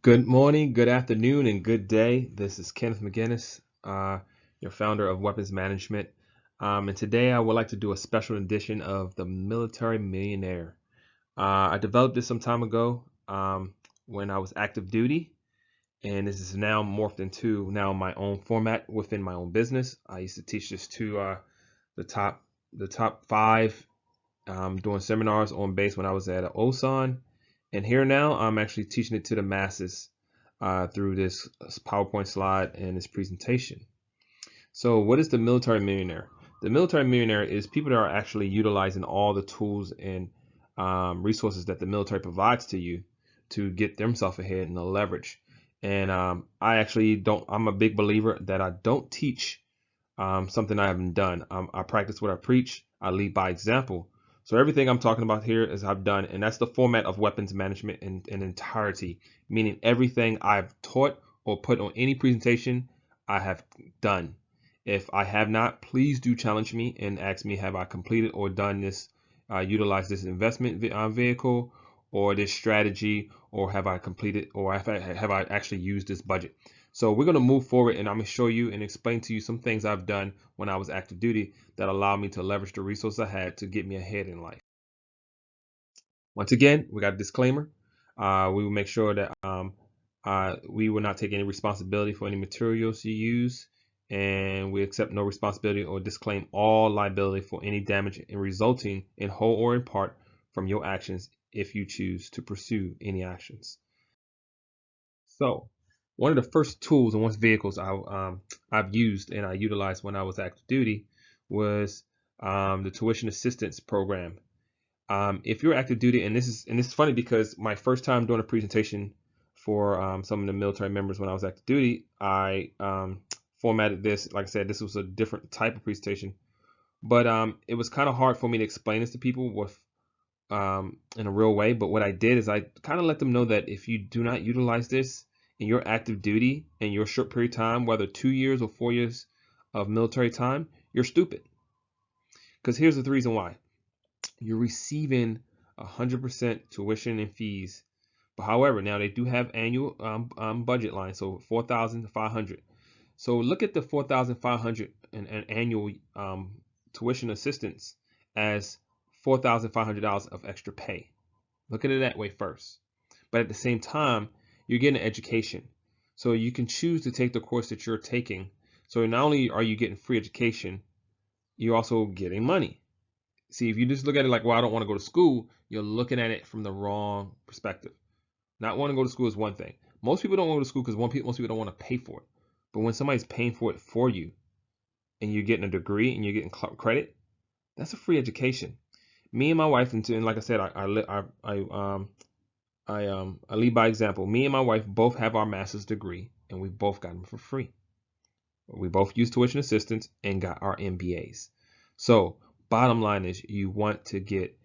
Good morning, good afternoon, and good day. This is Kenneth McGinnis, your founder of Weapons Management. And today I would like to do a special edition of the Military Millionaire. I developed this some time ago when I was active duty, and this is now morphed into now my own format within my own business. I used to teach this to the top the top five doing seminars on base when I was at OSAN. And here now, I'm actually teaching it to the masses through this PowerPoint slide and this presentation. So what is the military millionaire? The military millionaire is people that are actually utilizing all the tools and resources that the military provides to you to get themselves ahead and the leverage. And I actually don't, I'm a big believer that I don't teach something I haven't done. I practice what I preach. I lead by example. So everything I'm talking about here is I've done, and that's the format of weapons management in entirety, meaning everything I've taught or put on any presentation I have done. If I have not, please do challenge me and ask me, have I completed or done this, utilized this investment vehicle or this strategy, or have I completed, or have I actually used this budget? So we're going to move forward and I'm going to show you and explain to you some things I've done when I was active duty that allowed me to leverage the resources I had to get me ahead in life. Once again, we got a disclaimer. We will make sure that we will not take any responsibility for any materials you use, and we accept no responsibility or disclaim all liability for any damage and resulting in whole or in part from your actions if you choose to pursue any actions. So, one of the first tools and one vehicles I've used and I utilized when I was active duty was the tuition assistance program. If you're active duty, and this is funny because my first time doing a presentation for some of the military members when I was active duty, I formatted this. Like I said, this was a different type of presentation, but it was kind of hard for me to explain this to people with in a real way. But what I did is I kind of let them know that if you do not utilize this in your active duty in your short period of time, whether 2 years or 4 years of military time, you're stupid. Because here's the reason why. You're receiving 100% tuition and fees. But however, now they do have annual budget lines, so 4,500. So look at the 4,500 and annual tuition assistance as $4,500 of extra pay. Look at it that way first. But at the same time, you're getting an education. So you can choose to take the course that you're taking. So not only are you getting free education, you're also getting money. See, if you just look at it like, well, I don't want to go to school, you're looking at it from the wrong perspective. Not wanting to go to school is one thing. Most people don't go to school because most people don't want to pay for it. But when somebody's paying for it for you and you're getting a degree and you're getting credit, that's a free education. Me and my wife, and like I said, I lead by example. Me and my wife both have our master's degree, and we both got them for free. We both used tuition assistance and got our MBAs. So, bottom line is, you want to get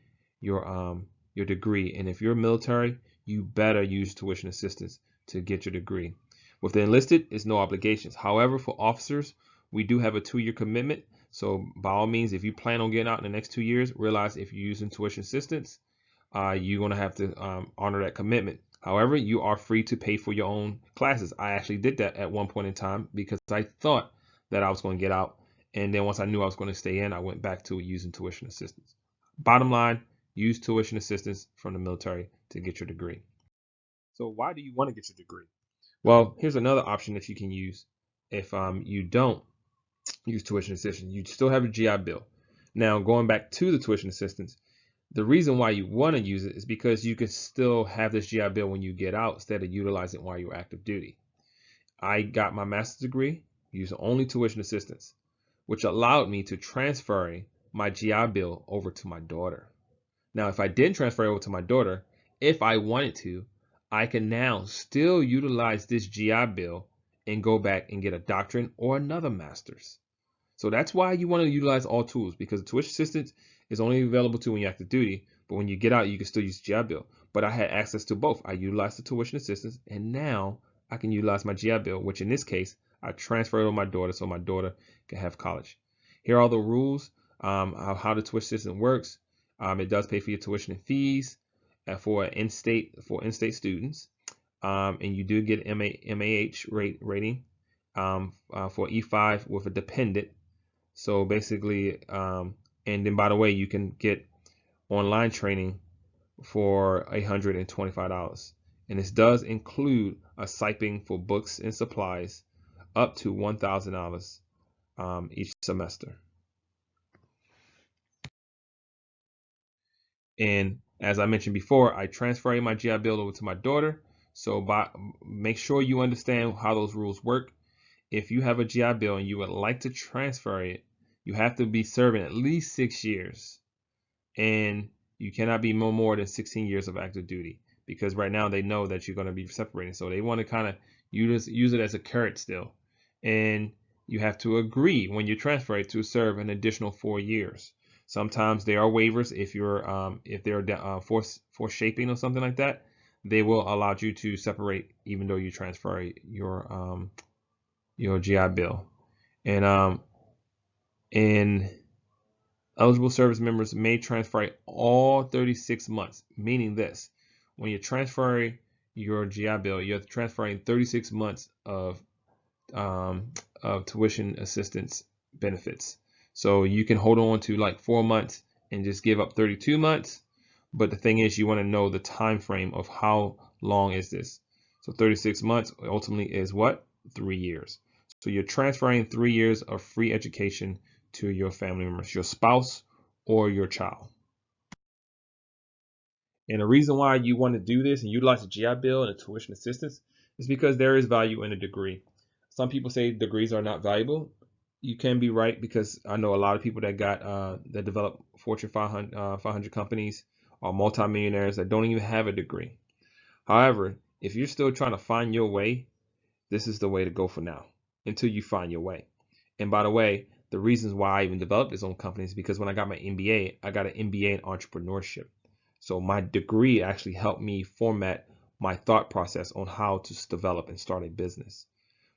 your degree, and if you're military, you better use tuition assistance to get your degree. With the enlisted, it's no obligations. However, for officers, we do have a 2-year commitment. So, by all means, if you plan on getting out in the next 2 years, realize if you're using tuition assistance, you're going to have to honor that commitment. However, you are free to pay for your own classes. I actually did that at one point in time because I thought that I was going to get out. And then once I knew I was going to stay in, I went back to using tuition assistance. Bottom line, use tuition assistance from the military to get your degree. So why do you want to get your degree? Well, here's another option that you can use if you don't use tuition assistance. You still have your GI Bill. Now, going back to the tuition assistance, the reason why you want to use it is because you can still have this GI Bill when you get out instead of utilizing it while you're active duty. I got my master's degree using only tuition assistance, which allowed me to transfer my GI Bill over to my daughter. Now, if I didn't transfer it over to my daughter, if I wanted to, I can now still utilize this GI Bill and go back and get a doctorate or another master's. So that's why you want to utilize all tools, because tuition assistance is only available to when you're active duty, but when you get out, you can still use GI Bill. But I had access to both. I utilized the tuition assistance, and now I can utilize my GI Bill, which in this case, I transferred to my daughter so my daughter can have college. Here are the rules of how the tuition system works. It does pay for your tuition and fees for in-state students. and you do get MAH rating for E5 with a dependent. So basically, and then by the way, you can get online training for $125. And this does include a stipend for books and supplies up to $1,000 each semester. And as I mentioned before, I transfer my GI Bill over to my daughter. So make sure you understand how those rules work. If you have a GI Bill and you would like to transfer it, you have to be serving at least 6 years. And you cannot be no more than 16 years of active duty, because right now they know that you're going to be separating. So they want to kind of use it as a carrot still. And you have to agree when you transfer it to serve an additional 4 years. Sometimes there are waivers if they're force shaping or something like that. They will allow you to separate even though you transfer your GI Bill. And eligible service members may transfer all 36 months, meaning this: when you're transferring your GI Bill, you're transferring 36 months of tuition assistance benefits. So you can hold on to like 4 months and just give up 32 months. But the thing is, you want to know the time frame of how long is this. So 36 months ultimately is what? 3 years. So you're transferring 3 years of free education to your family members, your spouse or your child. And the reason why you want to do this and utilize the GI Bill and the tuition assistance is because there is value in a degree. Some people say degrees are not valuable. You can be right, because I know a lot of people that develop Fortune 500 companies or multimillionaires that don't even have a degree. However, if you're still trying to find your way, this is the way to go for now until you find your way. And by the way, the reasons why I even developed this own company is because when I got my MBA, I got an MBA in entrepreneurship. So my degree actually helped me format my thought process on how to develop and start a business.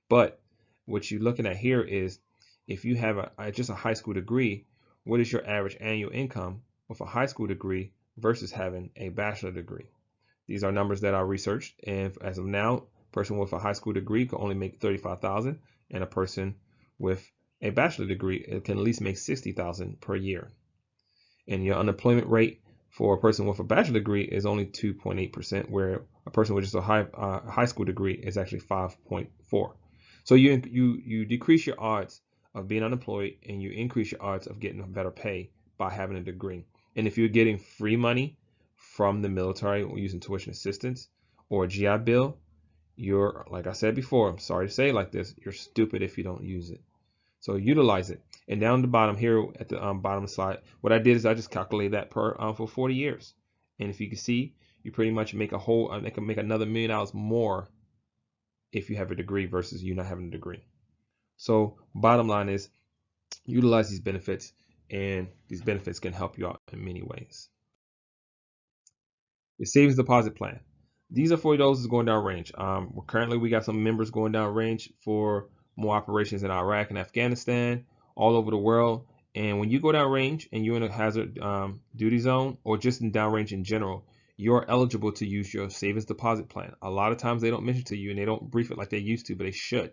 But what you're looking at here is, if you have just a high school degree, what is your average annual income with a high school degree versus having a bachelor degree? These are numbers that I researched, and as of now, a person with a high school degree can only make $35,000, and a person with a bachelor degree can at least make $60,000 per year. And your unemployment rate for a person with a bachelor degree is only 2.8%, where a person with just a high school degree is actually 5.4. So you decrease your odds of being unemployed, and you increase your odds of getting a better pay by having a degree. And if you're getting free money from the military or using tuition assistance or a GI Bill, you're, like I said before, I'm sorry to say it like this, you're stupid if you don't use it. So utilize it. And down the bottom here at the bottom of the slide, what I did is I just calculated that for 40 years. And if you can see, you pretty much make make another $1 million more if you have a degree versus you not having a degree. So bottom line is, utilize these benefits, and these benefits can help you out in many ways. The savings deposit plan. These are for those who's going down range. Currently, we got some members going down range for more operations in Iraq and Afghanistan, all over the world. And when you go down range and you're in a hazard duty zone, or just in down range in general, you're eligible to use your savings deposit plan. A lot of times they don't mention to you, and they don't brief it like they used to, but they should.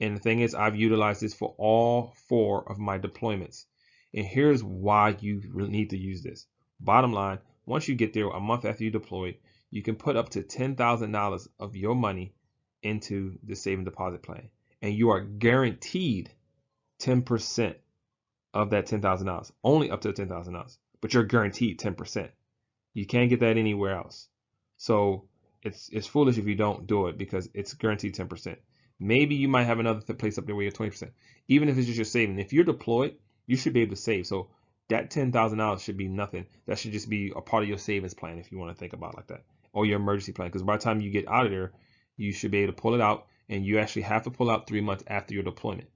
And the thing is, I've utilized this for all 4 of my deployments. And here's why you really need to use this. Bottom line, once you get there a month after you deployed, you can put up to $10,000 of your money into the saving deposit plan. And you are guaranteed 10% of that $10,000, only up to $10,000. But you're guaranteed 10%. You can't get that anywhere else. So it's foolish if you don't do it, because it's guaranteed 10%. Maybe you might have another place up there where you're 20%. Even if it's just your saving. If you're deployed, you should be able to save. So that $10,000 should be nothing. That should just be a part of your savings plan, if you want to think about it like that, or your emergency plan. Because by the time you get out of there, you should be able to pull it out, and you actually have to pull out 3 months after your deployment.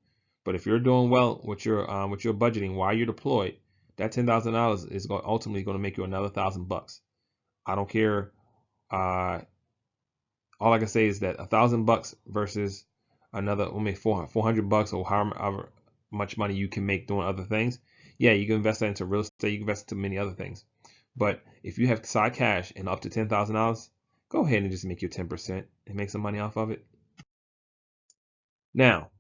But if you're doing well with your budgeting while you're deployed, that $10,000 is ultimately going to make you another $1,000. I don't care. All I can say is that $1,000 versus another, maybe $400, or however much money you can make doing other things. Yeah, you can invest that into real estate. You can invest into many other things. But if you have side cash and up to $10,000, go ahead and just make your 10% and make some money off of it. Now,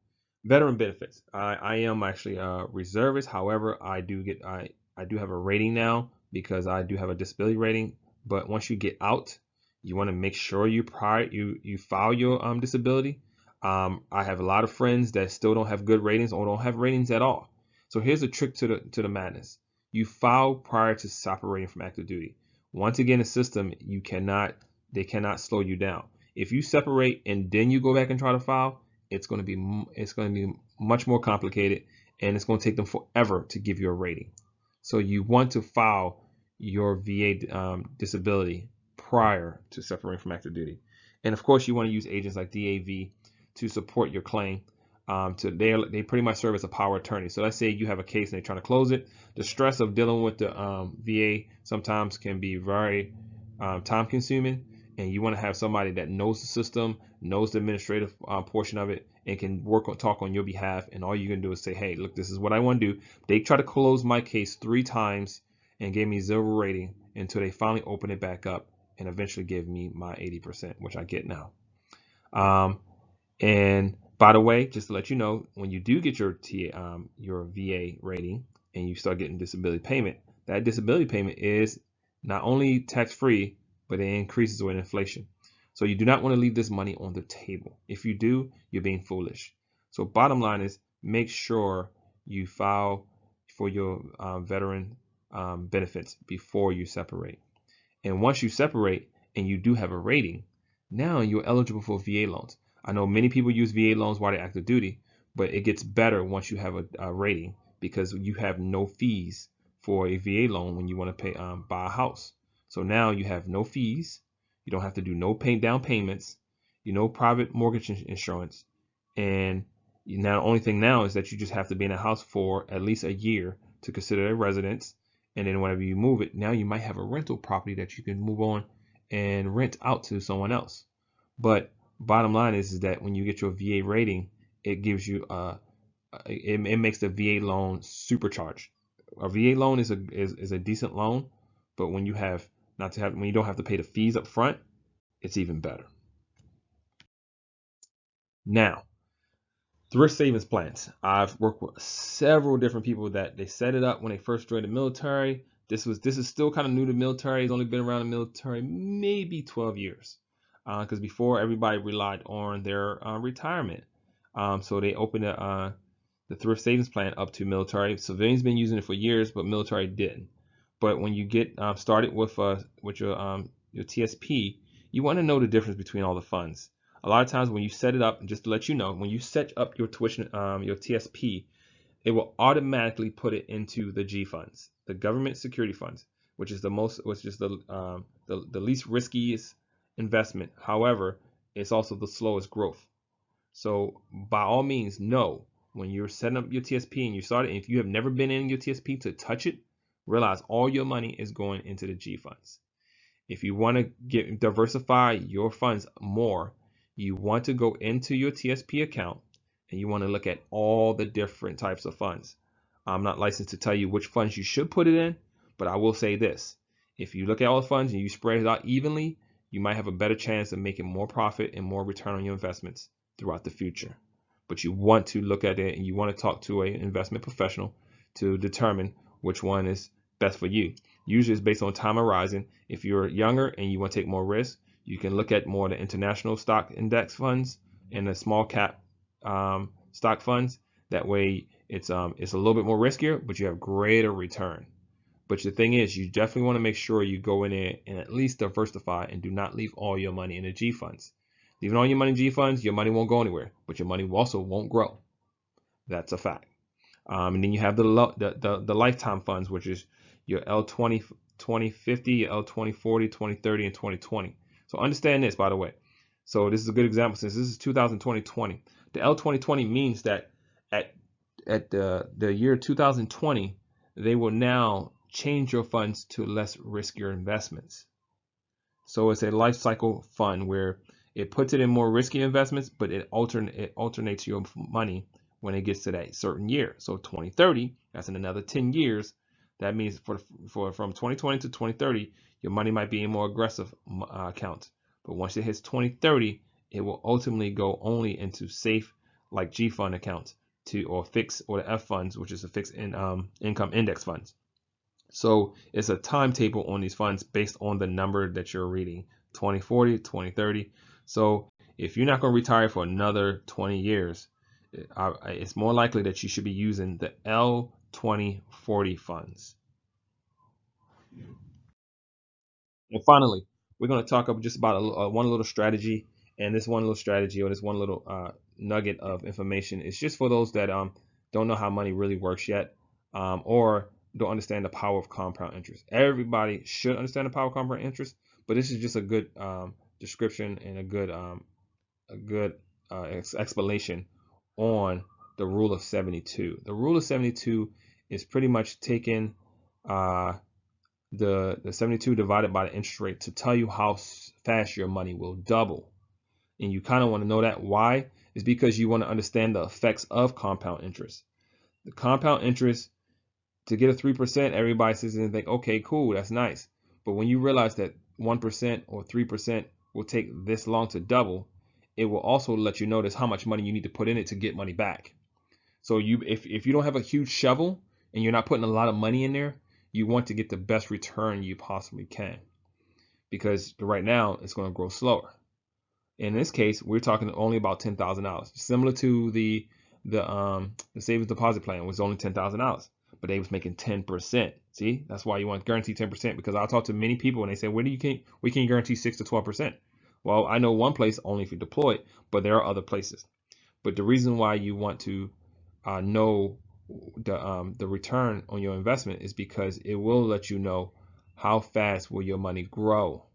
veteran benefits. I am actually a reservist. However, I do have a rating now because I do have a disability rating. But once you get out, you want to make sure you file your disability. I have a lot of friends that still don't have good ratings or don't have ratings at all. So here's a trick to the madness. You file prior to separating from active duty. Once again, the system they cannot slow you down. If you separate and then you go back and try to file, it's going to be much more complicated, and it's going to take them forever to give you a rating. So you want to file your VA disability prior to separating from active duty, and of course you want to use agents like DAV to support your claim. They pretty much serve as a power attorney. So let's say you have a case and they're trying to close it. The stress of dealing with the VA sometimes can be very time consuming, and you want to have somebody that knows the system, knows the administrative portion of it, and can talk on your behalf. And all you can do is say, hey, look, this is what I want to do. They try to close my case 3 times and gave me 0 rating until they finally open it back up and eventually give me my 80%, which I get now. And by the way, just to let you know, when you do get your VA rating and you start getting disability payment, that disability payment is not only tax-free, but it increases with inflation. So you do not want to leave this money on the table. If you do, you're being foolish. So bottom line is, make sure you file for your veteran benefits before you separate. And once you separate and you do have a rating, now you're eligible for VA loans. I know many people use VA loans while they're active duty, but it gets better once you have a rating, because you have no fees for a VA loan when you want to pay buy a house. So now you have no fees. You don't have to do no down payments. You know, private mortgage insurance, and now the only thing now is that you just have to be in a house for at least a year to consider a residence. And then whenever you move it, now you might have a rental property that you can move on and rent out to someone else. But bottom line is that when you get your VA rating, it gives you it makes the VA loan supercharged. A VA loan is a decent loan, but when you when you don't have to pay the fees up front, it's even better. Now, thrift savings plans. I've worked with several different people that they set it up when they first joined the military. This is still kind of new to the military. It's only been around the military maybe 12 years. Because before, everybody relied on their retirement. So they opened the thrift savings plan up to military. Civilians been using it for years, but military didn't. But when you get started with your TSP, you want to know the difference between all the funds. A lot of times when you set it up, and just to let you know, when you set up your tuition, your TSP, it will automatically put it into the G funds, the government security funds, which is the least riskiest investment. However, it's also the slowest growth. So by all means, know when you're setting up your TSP and you start it, and if you have never been in your TSP, to touch it, realize all your money is going into the G funds. If you want to diversify your funds more, you want to go into your TSP account and you want to look at all the different types of funds. I'm not licensed to tell you which funds you should put it in, but I will say this. If you look at all the funds and you spread it out evenly, you might have a better chance of making more profit and more return on your investments throughout the future. But you want to look at it and you want to talk to an investment professional to determine which one is best for you. Usually it's based on time horizon. If you're younger and you want to take more risk, you can look at more of the international stock index funds and the small cap stock funds. That way it's a little bit more riskier, but you have greater return. But the thing is, you definitely want to make sure you go in there and at least diversify and do not leave all your money in the G funds. Leaving all your money in G funds, your money won't go anywhere, but your money also won't grow. That's a fact. And then you have the lifetime funds, which is your L20, 2050, L2040, 2030, and 2020. So understand this, by the way. So this is a good example since this is 2020. The L2020 means that at the year 2020, they will now change your funds to less riskier investments. So it's a life cycle fund where it puts it in more risky investments, but it alternates your money when it gets to that certain year. So 2030, that's in another 10 years. That means from 2020 to 2030, your money might be in more aggressive accounts. But once it hits 2030, it will ultimately go only into safe, like G fund accounts, or fixed, or the F funds, which is the fixed income index funds. So it's a timetable on these funds based on the number that you're reading, 2040, 2030. So if you're not going to retire for another 20 years, it's more likely that you should be using the L2040 funds. And finally, we're going to talk about just about one little strategy. And this one little strategy, or this one little nugget of information, is just for those that don't know how money really works yet, or don't understand the power of compound interest. Everybody should understand the power of compound interest, but this is just a good description and a good explanation on the rule of 72. The rule of 72 is pretty much taking the 72 divided by the interest rate to tell you how fast your money will double. And you kind of want to know that. Why? Is because you want to understand the effects of compound interest. The compound interest, to get a 3%, everybody says and think, okay, cool, that's nice. But when you realize that 1% or 3% will take this long to double, it will also let you notice how much money you need to put in it to get money back. So if you don't have a huge shovel and you're not putting a lot of money in there, you want to get the best return you possibly can, because right now it's going to grow slower. In this case, we're talking only about $10,000, similar to the savings deposit plan was only $10,000, but they was making 10%. See, that's why you want to guarantee 10%, because I talk to many people and they say, we can guarantee 6 to 12%. Well, I know one place only if you deploy it, but there are other places. But the reason why you want to know the return on your investment is because it will let you know how fast will your money grow.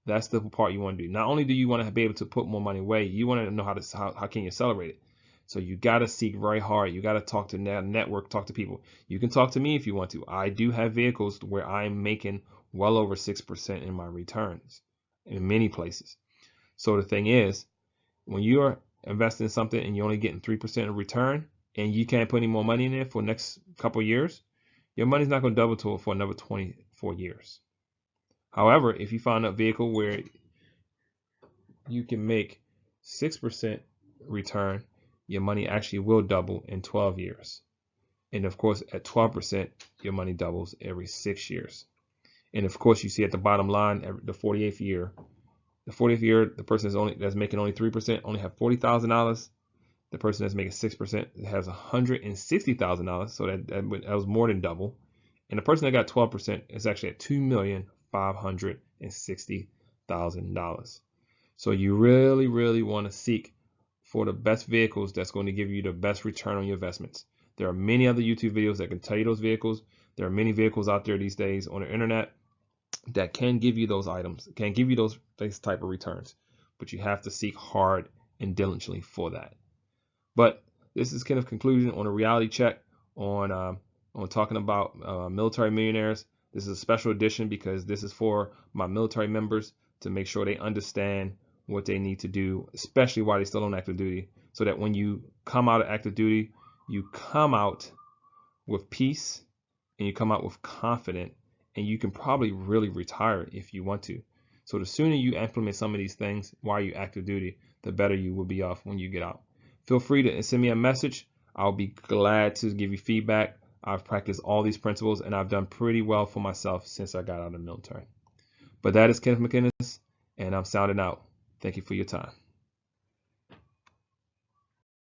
That's the part you want to do. Not only do you want to be able to put more money away, you want to know how can you accelerate it. So you got to seek very hard. You got to talk to network, talk to people. You can talk to me if you want to. I do have vehicles where I'm making well over 6% in my returns in many places. So the thing is, when you're investing in something and you're only getting 3% of return, and you can't put any more money in there for the next couple of years, your money's not going to double for another 24 years. However, if you find a vehicle where you can make 6% return, your money actually will double in 12 years. And of course, at 12%, your money doubles every 6 years. And of course, you see at the bottom line, the 48th year, the person that's making only 3% only have $40,000. The person that's making 6% has $160,000, so that was more than double. And the person that got 12% is actually at $2,560,000. So you really, really want to seek for the best vehicles that's going to give you the best return on your investments. There are many other YouTube videos that can tell you those vehicles. There are many vehicles out there these days on the internet that can give you those items, can give you those type of returns. But you have to seek hard and diligently for that. But this is kind of conclusion on a reality check on talking about military millionaires. This is a special edition because this is for my military members to make sure they understand what they need to do, especially while they're still on active duty, so that when you come out of active duty, you come out with peace and you come out with confidence, and you can probably really retire if you want to. So the sooner you implement some of these things while you're active duty, the better you will be off when you get out. Feel free to send me a message. I'll be glad to give you feedback. I've practiced all these principles and I've done pretty well for myself since I got out of the military. But that is Kenneth McInnes, and I'm sounding out. Thank you for your time.